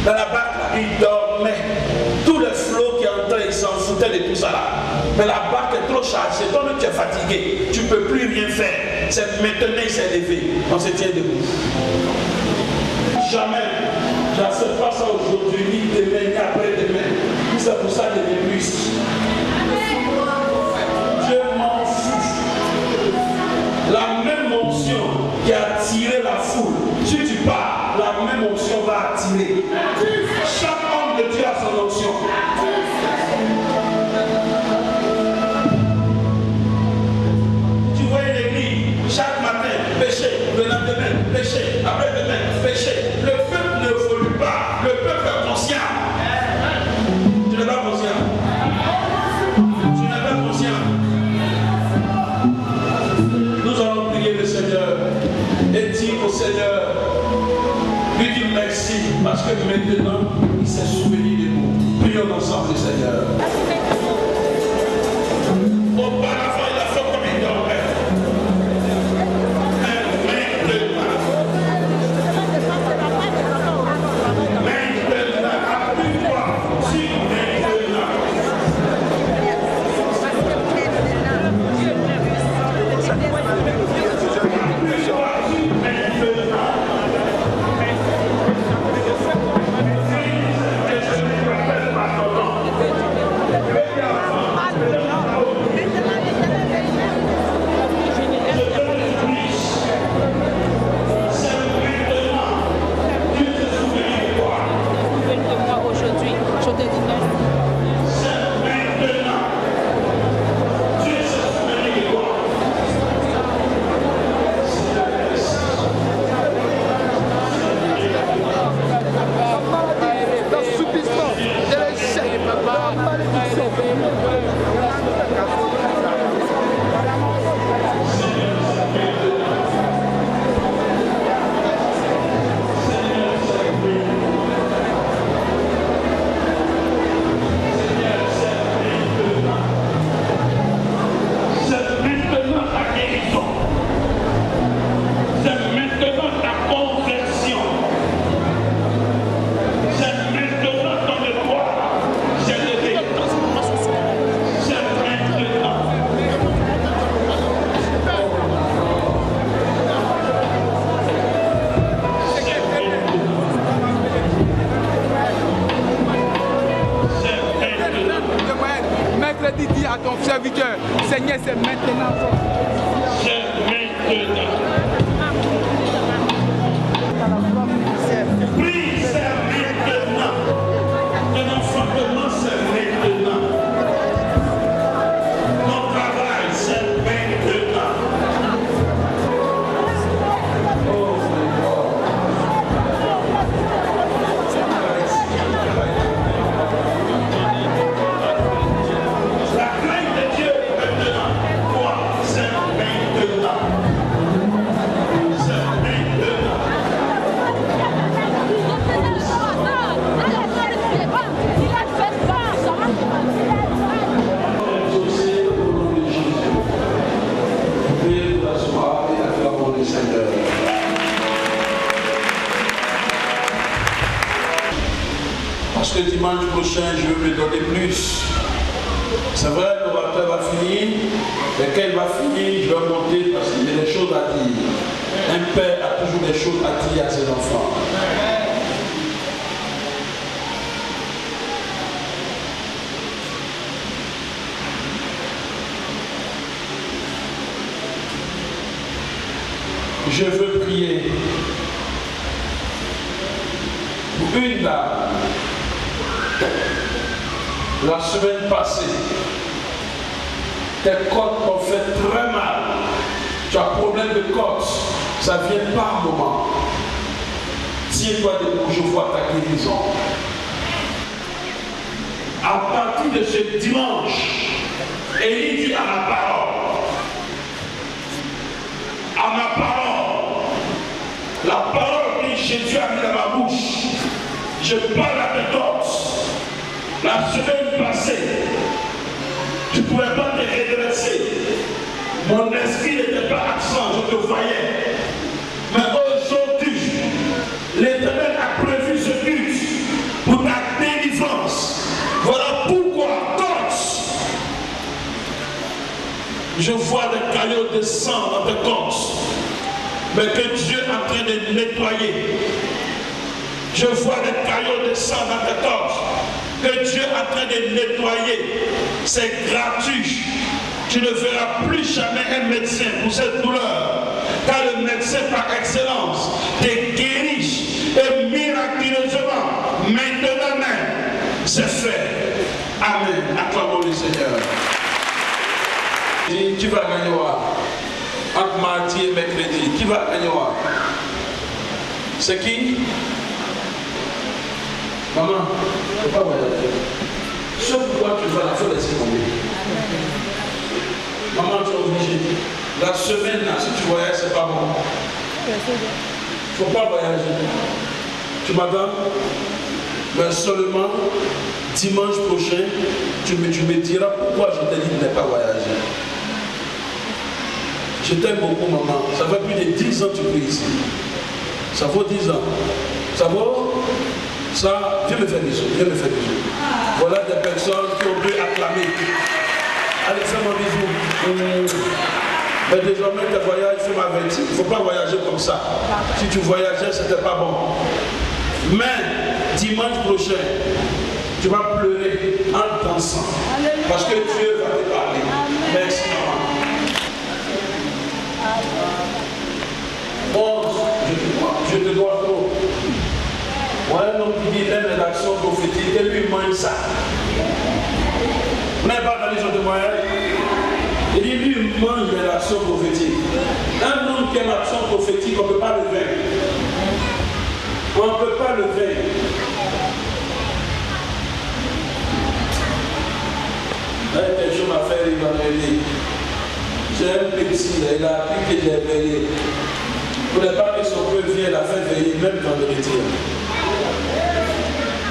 Dans la barque, là, il dormait. Tout le flot qui entrait, il s'en foutait de tout ça là. Mais la barque est trop chargée, toi-même tu es fatigué, tu ne peux plus rien faire. C'est maintenant il s'est levé, on se tient debout. Jamais, je ne sais pas ça aujourd'hui, ni demain, ni après-demain. C'est pour ça que je n'ai plus ici. Dieu m'en fout. La même onction qui a attiré la foule, si tu pars, la même onction va attirer. Chaque homme de Dieu a son onction. Tu vois une église, chaque matin, péché, le lendemain, péché, après-demain, péché. Le peuple ne évolue pas, le peuple est conscient. Tu n'es pas conscient. Tu n'es pas conscient. Nous allons prier le Seigneur et dire au Seigneur, lui dire merci parce que maintenant il s'est souvenu de nous. Prions ensemble le Seigneur. Auparavant il a fait comme il dormait. Dis à ton serviteur, Seigneur, c'est maintenant. C'est maintenant. Prie, c'est maintenant. Ton enfantement, c'est maintenant. Ton travail, c'est maintenant. Oh, parce que dimanche prochain, je veux me donner plus. C'est vrai, l'orateur va finir, mais quand il va finir, je vais monter parce qu'il y a des choses à dire. Un père a toujours des choses à dire à ses enfants. Je veux prier pour une dame. La semaine passée, tes côtes t'ont fait très mal. Tu as problème de côtes, ça vient par moment. Tiens-toi debout, je vois ta guérison. À partir de ce dimanche, Élie dit à ma parole, la parole que Jésus a mis dans ma bouche, je parle à tes côtes. La semaine passée, tu ne pouvais pas te redresser. Mon esprit n'était pas absent, je te voyais. Mais aujourd'hui, l'Éternel a prévu ce but. caillot de sang dans tes comptes, mais que Dieu est en train de nettoyer. Je vois des caillots de sang dans tes comptes, que Dieu est en train de nettoyer. C'est gratuit. Tu ne verras plus jamais un médecin pour cette douleur, car le médecin par excellence te guérit et miraculeusement, maintenant même, c'est fait. Amen. Acclamons le Seigneur. Tu vas gagner entre mardi et mercredi. Qui va gagner? C'est qui? Maman, il ne faut pas voyager. Ce pourquoi tu vas la faire laisser tomber. Maman, tu es obligé. La semaine, là, si tu voyages, c'est pas bon. Il ne faut pas voyager. Tu m'entends? Mais seulement dimanche prochain, tu me diras pourquoi je t'ai dit de ne pas voyager. Je t'aime beaucoup, maman. Ça fait plus de 10 ans que tu pries ici. Ça vaut 10 ans. Ça vaut? Ça, viens me faire des choses. Viens me faire des choses. Voilà des personnes qui ont pu acclamer. Allez, fais-moi bisous. Mais désormais, tes voyages, il faut m'avertir. Il ne faut pas voyager comme ça. Si tu voyageais, ce n'était pas bon. Mais, dimanche prochain, tu vas pleurer en dansant. Parce que Dieu va te parler. Merci, maman. Bon, je te dois trop. Voilà un homme qui dit une rédaction prophétique et lui mange ça. Vous n'avez pas regardé sur le moyen? Il dit lui mange l'action prophétique. Un homme qui a l'action prophétique, on ne peut pas le vaincre. On ne peut pas le vaincre. Là, il y a quelque chose à faire, il va m'aider. J'ai un petit, il a appris que j'ai veillé. Pour ne pas que son peuple vienne, il a fait veiller même vendredi.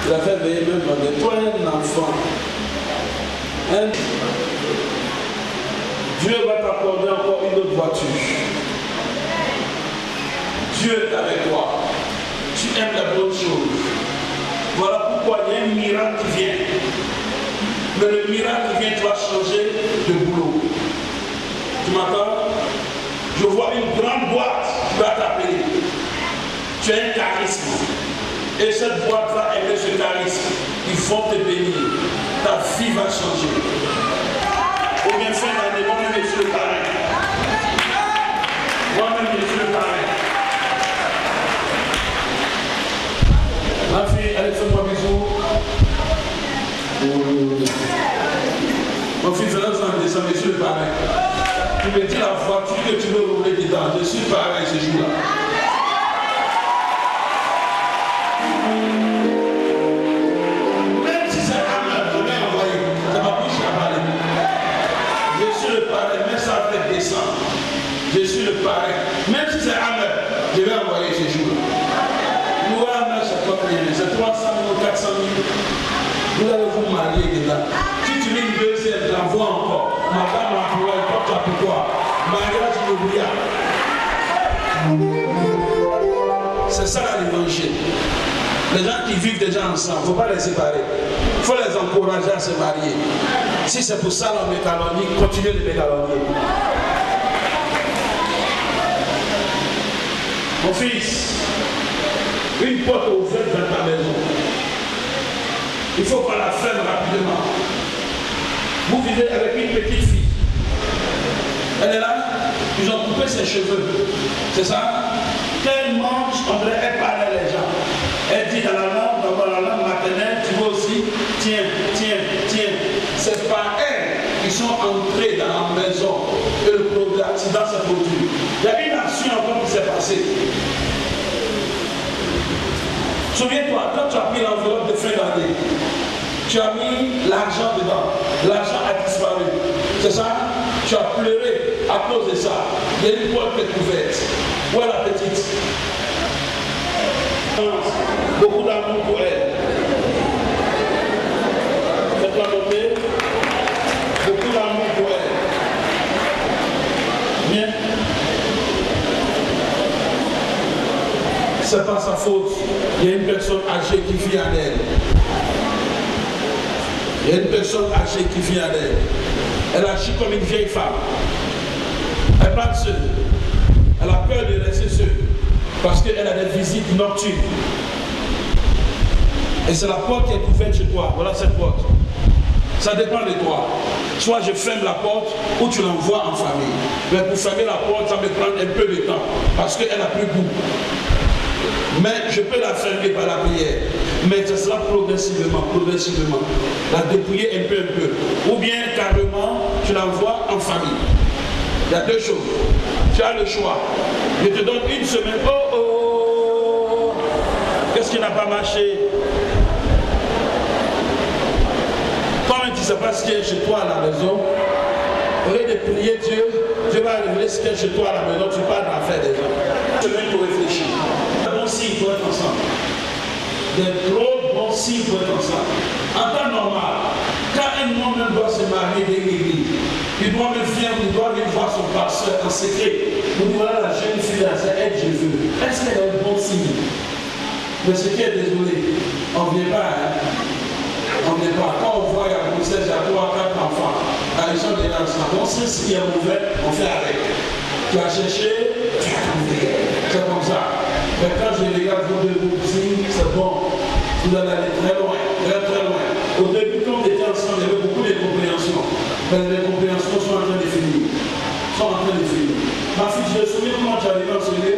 Il a fait veiller même vendredi. Toi, un enfant, Dieu va t'accorder encore une autre voiture. Dieu est avec toi. Tu aimes la bonne chose. Voilà pourquoi il y a un miracle qui vient. Mais le miracle qui vient, tu vas changer de boulot. Tu m'entends? Je vois une grande boîte qui va t'appeler. Tu as un charisme. Et cette boîte va aimer ce charisme. Ils vont te bénir. Ta vie va changer. Ou bien fin d'année, moi-même je suis le parrain. Moi-même je suis le parrain. Ma fille, allez, fais-moi bisous. Mon fils, je suis le parrain. Tu me dis la voiture que tu veux rouler dedans. Je suis pareil ce jour-là. Même si c'est Hammer, je vais envoyer. Ça m'a plus chabalé. Je suis le parrain, mais ça fait descendre. Je suis le parrain. Même si c'est Hammer, je vais envoyer ce jour-là. Nous, Hammer, c'est combien? C'est 300 000 ou 400 000. Vous allez vous marier dedans. Si tu mets une deuxième, j'envoie encore. Ma femme m'a trouvé, pourquoi? Mariage inoubliable. C'est ça l'évangile. Les gens qui vivent déjà ensemble, il ne faut pas les séparer. Il faut les encourager à se marier. Si c'est pour ça l'on me calomnie, continuez de me calomnier. Mon fils, une porte ouverte dans ta maison. Il faut qu'on la ferme rapidement. Vous vivez avec une petite fille. Elle est là, ils ont coupé ses cheveux. C'est ça? Qu'elle mange, on dirait qu'elle parle les gens. Elle dit dans la langue maternelle, tu vois aussi, tiens. C'est par elle qu'ils sont entrés dans la maison et l'accident s'est produit. Il y a une action encore qui s'est passée. Souviens-toi, quand tu as pris l'enveloppe de fin d'année, tu as mis l'argent dedans. L'argent a disparu. C'est ça? Tu as pleuré à cause de ça. Il y a une porte qui est ouverte. Où est la petite? Beaucoup d'amour pour elle. Faites-la noter. Beaucoup d'amour pour elle. Bien. C'est pas sa faute. Il y a une personne âgée qui vit à elle. Il y a une personne âgée qui vient d'elle. Elle agit comme une vieille femme. Elle Elle part seule. Elle a peur de rester seule. Parce qu'elle a des visites nocturnes. Et c'est la porte qui est ouverte chez toi. Voilà cette porte. Ça dépend de toi. Soit je ferme la porte ou tu l'envoies en famille. Mais pour fermer la porte, ça me prend un peu de temps. Parce qu'elle n'a plus goût. Mais je peux la fermer par la prière. Mais ce sera progressivement. La dépouiller un peu. Ou bien carrément, tu l'envoies en famille. Il y a deux choses. Tu as le choix. Je te donne une semaine. Oh, qu'est-ce qui n'a pas marché? Quand tu ne sais pas ce qui est chez toi à la maison, au lieu de prier Dieu, Dieu va révéler ce qui est chez toi à la maison, tu parles d'en faire des gens. Une semaine pour réfléchir. Des bons signes pour être ensemble. Des gros bons signes pour être ensemble. En temps normal, quand un homme même doit se marier dans l'église, il doit même venir voir son pasteur en secret. Pour dire voilà la jeune fille là, c'est elle que je veux. Est-ce qu'elle a un bon signe? Mais ce qui est désolé, on ne vient pas. On n'est pas. Quand on voit il y a une grossesse, il y a 3 4 enfants. Ils sont déjà ensemble. On sait ce qui est mauvais, on fait avec. Tu as cherché, tu as trouvé. C'est comme ça. Mais quand je regarde vos deux signes, c'est bon. Vous allez aller très loin, très loin. Au début, quand on était ensemble, il y avait beaucoup d'incompréhensions. Mais les compréhensions sont en train de finir. Ma fille, je me souviens comment tu arrivais en ce lieu.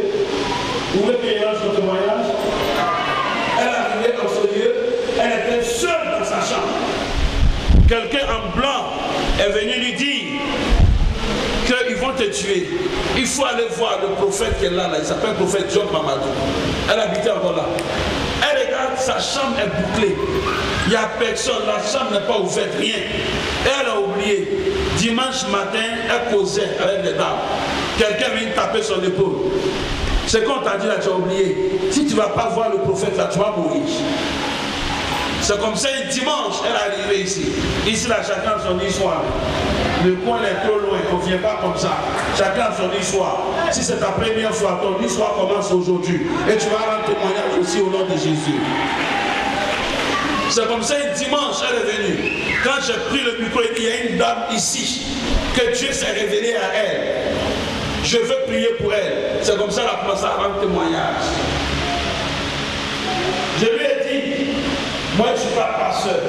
Vous voulez payer son témoignage? Elle arrivait dans ce lieu, elle était seule dans sa chambre. Quelqu'un en blanc est venu lui dire qu'ils vont te tuer. Il faut aller voir le prophète qui est là, il s'appelle le prophète Job Mamadou. Elle habitait encore là. Elle regarde, sa chambre est bouclée. Il n'y a personne, la chambre n'est pas ouverte, rien. Et elle a oublié. Dimanche matin, elle causait avec les dames. Quelqu'un vient taper sur l'épaule. C'est qu'on t'a dit là, tu as oublié. Si tu ne vas pas voir le prophète là, tu vas mourir. C'est comme ça, dimanche, elle est arrivée ici. Ici, là, chacun son histoire. Le coin est trop loin, on ne vient pas comme ça. Chacun son histoire. Si c'est ta première fois, ton histoire commence aujourd'hui. Et tu vas rendre témoignage aussi au nom de Jésus. C'est comme ça, dimanche, elle est venue. Quand j'ai pris le micro, il y a une dame ici, que Dieu s'est révélé à elle. Je veux prier pour elle. C'est comme ça qu'elle a commencé à rendre témoignage. Je lui ai dit, moi je ne suis pas pasteur,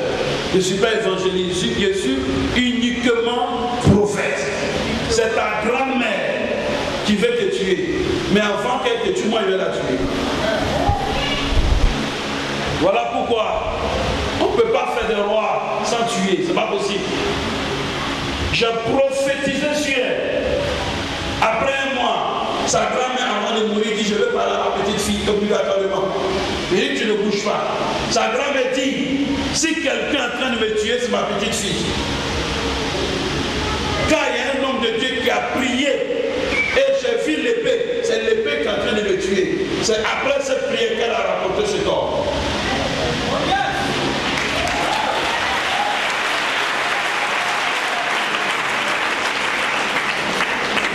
je ne suis pas évangéliste, je suis uniquement prophète. C'est ta grand-mère qui veut te tuer. Mais avant qu'elle te tue, moi je vais la tuer. Voilà pourquoi on ne peut pas faire des rois sans tuer, c'est pas possible. J'ai prophétisé sur elle. Après un mois, sa grand-mère avant de mourir dit je veux parler à ma petite fille obligatoirement. Il dit tu ne bouges pas. Sa grand-mère dit si quelqu'un est en train de me tuer, c'est ma petite fille. Quand il y a un homme de Dieu qui a prié et j'ai vu l'épée, c'est l'épée qui est en train de me tuer. C'est après cette prière qu'elle a rapporté cet homme.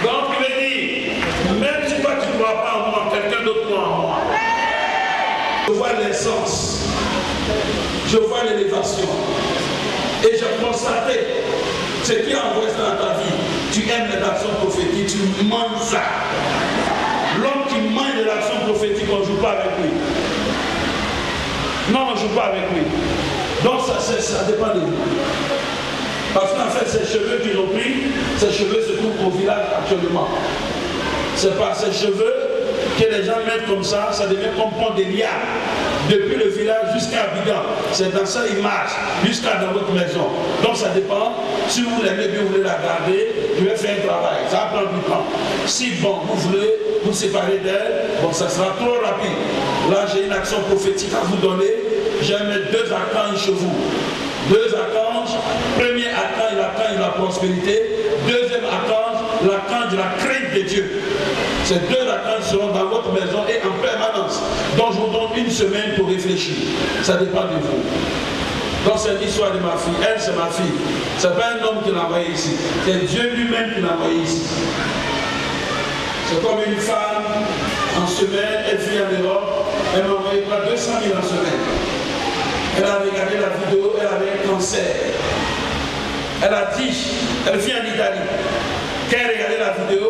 Donc il me dit, même si toi tu ne crois pas en moi, quelqu'un d'autre croit en moi. Je vois l'essence, je vois l'élévation. Et j'ai constaté ce qui envoie ça dans ta vie. Tu aimes les actions prophétiques, tu manges ça. L'homme qui mange de l'action prophétique, on ne joue pas avec lui. Non, on ne joue pas avec lui. Donc ça dépend de lui. Parce qu'en fait, ces cheveux qu'ils ont pris, ces cheveux se trouvent au village actuellement. C'est par ces cheveux que les gens mettent comme ça devient comme pont des liards. Depuis le village jusqu'à Abidjan. C'est dans ça qu'ils marchent, jusqu'à dans votre maison. Donc ça dépend. Si vous l'aimez bien, vous voulez la garder, je vais faire un travail. Ça va prendre du temps. Si bon, vous voulez vous séparer d'elle, bon, ça sera trop rapide. Là, j'ai une action prophétique à vous donner. Je vais mettre 2 archanges chez vous. 2 archanges. Premier archange, l'archange de la prospérité. Deuxième archange, l'archange de la crainte de Dieu. Ces 2 archanges seront dans votre maison et en permanence. Donc je vous donne une semaine pour réfléchir. Ça dépend de vous. Donc c'est l'histoire de ma fille. Elle, c'est ma fille. Ce n'est pas un homme qui l'a envoyé ici. C'est Dieu lui-même qui l'a envoyé ici. C'est comme une femme en semaine, elle vit en Europe, elle m'a envoyé 200 000 en semaine. Elle a regardé la vidéo, elle avait un cancer. Elle a dit, elle vit en Italie. Quand elle regardait la vidéo,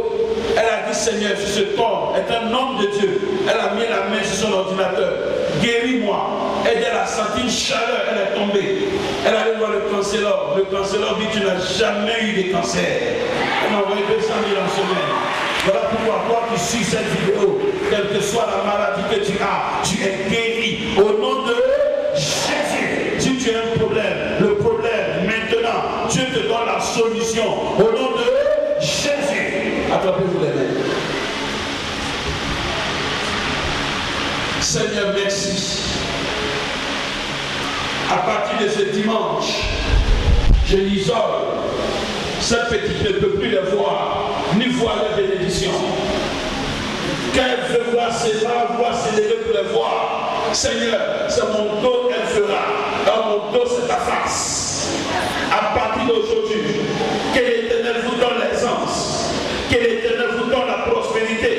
elle a dit Seigneur, ce corps est un homme de Dieu. Elle a mis la main sur son ordinateur. Guéris-moi. Elle a senti une chaleur, elle est tombée. Elle allait voir le cancérologue. Le cancérologue dit tu n'as jamais eu de cancer. Elle m'a envoyé 200 000 en semaine. Voilà pourquoi toi qui suis cette vidéo, quelle que soit la maladie que tu as, tu es guéri au nom de Jésus. Si tu as un problème, le problème maintenant, Dieu te donne la solution au nom de Jésus. Attrapez-vous les mains. Seigneur, merci. À partir de ce dimanche, je l'isole. Cette petite ne peut plus les voir, ni voir les bénédictions. Quand elle veut voir ses bras, voir s'élever pour les voir. Seigneur, c'est mon dos qu'elle fera. Dans mon dos, c'est ta face. À partir d'aujourd'hui, que l'Éternel vous donne l'aisance. Que l'Éternel vous donne la prospérité.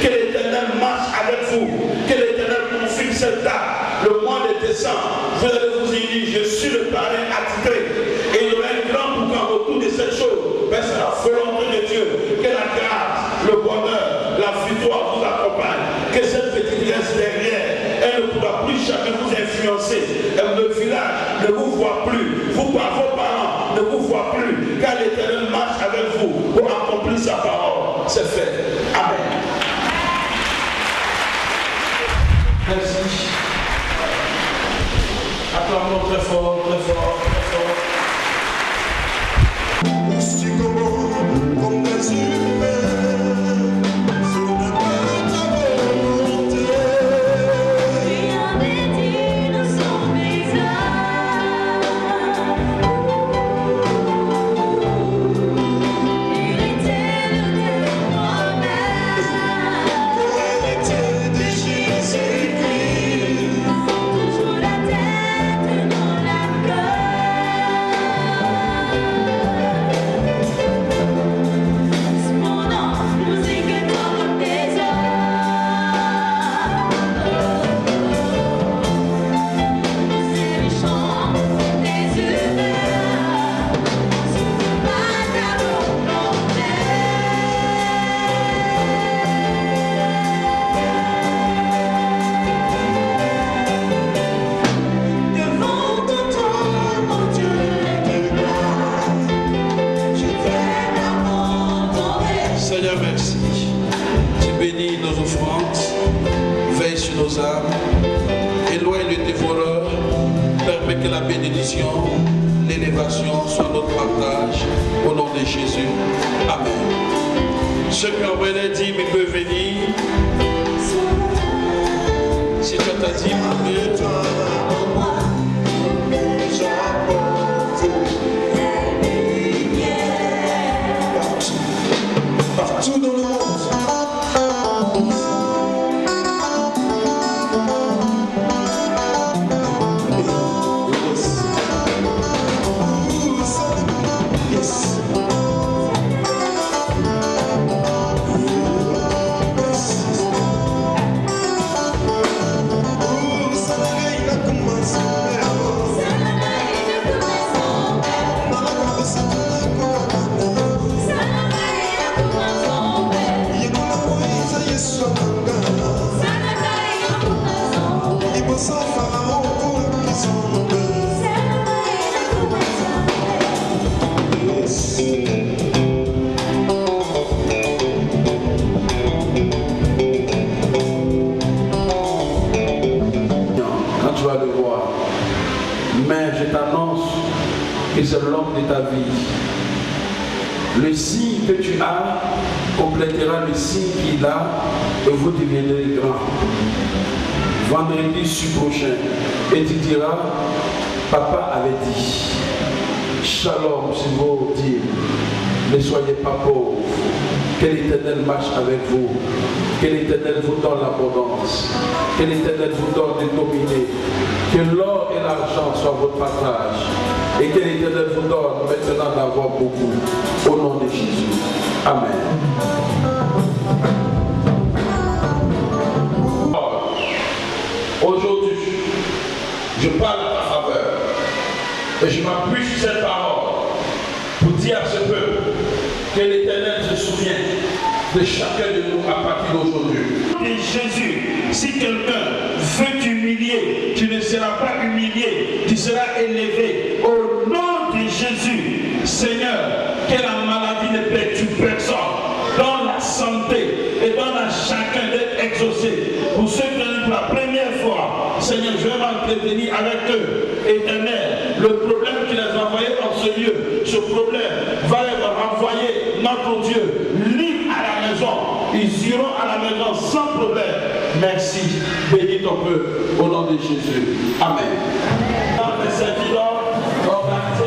Que l'Éternel marche avec vous. Que l'Éternel confirme cette date. Le mois de décembre, vous allez vous unir. Je suis le parrain attitré. Et il y aura un grand boucan autour de cette chose. Mais c'est la volonté de Dieu. Que la grâce, le bonheur, la victoire vous accompagne. Que cette petite reste derrière. Elle ne pourra plus jamais vous influencer. Le village ne vous voit plus. Vos parents ne vous voient plus. Car l'Éternel marche avec vous pour accomplir sa parole. C'est fait. Amen. Merci. Acclamons très fort, très fort, très fort. Comme des humains, ce n'est pas ta volonté. Rien n'est digne de son visage. Hérité de toi-même. Hérité de Jésus-Christ. Toujours la tête, non la queue. Seigneur, merci. Tu bénis nos offrandes, veille sur nos âmes, éloigne le dévoreur, permet que la bénédiction, l'élévation soit notre partage, au nom de Jésus. Amen. Ceux qui envoient les dîmes, ils peuvent venir. Si tu as ta dîme, amen. Partout dans le monde. Que c'est l'homme de ta vie. Le signe que tu as complétera le signe qu'il a et vous deviendrez grand. Vendredi prochain, et tu diras, papa avait dit, shalom sur vos dîmes, ne soyez pas pauvres, que l'Éternel marche avec vous, que l'Éternel vous donne l'abondance, que l'Éternel vous donne de dominer, que l'or et l'argent soient votre partage, et que l'Éternel vous donne maintenant d'avoir beaucoup, au nom de Jésus. Amen. Aujourd'hui, je parle à ta faveur, et je m'appuie sur cette parole pour dire à ce peuple que l'Éternel se de chacun de nous à partir d'aujourd'hui. Et Jésus, si quelqu'un veut t'humilier, tu ne seras pas humilié, tu seras élevé. Au nom de Jésus, Seigneur, que la maladie ne perturbe personne. Dans la santé et donne à chacun d'être exaucé. Pour ceux qui viennent pour la première fois, Seigneur, je vais m'entretenir avec eux. Éternel, le problème qui les a envoyés dans ce lieu, ce problème va les renvoyer notre Dieu libre à la maison. Ils iront à la maison sans problème. Merci. Bénis ton peuple au nom de Jésus. Amen. Dans les servideurs, organisés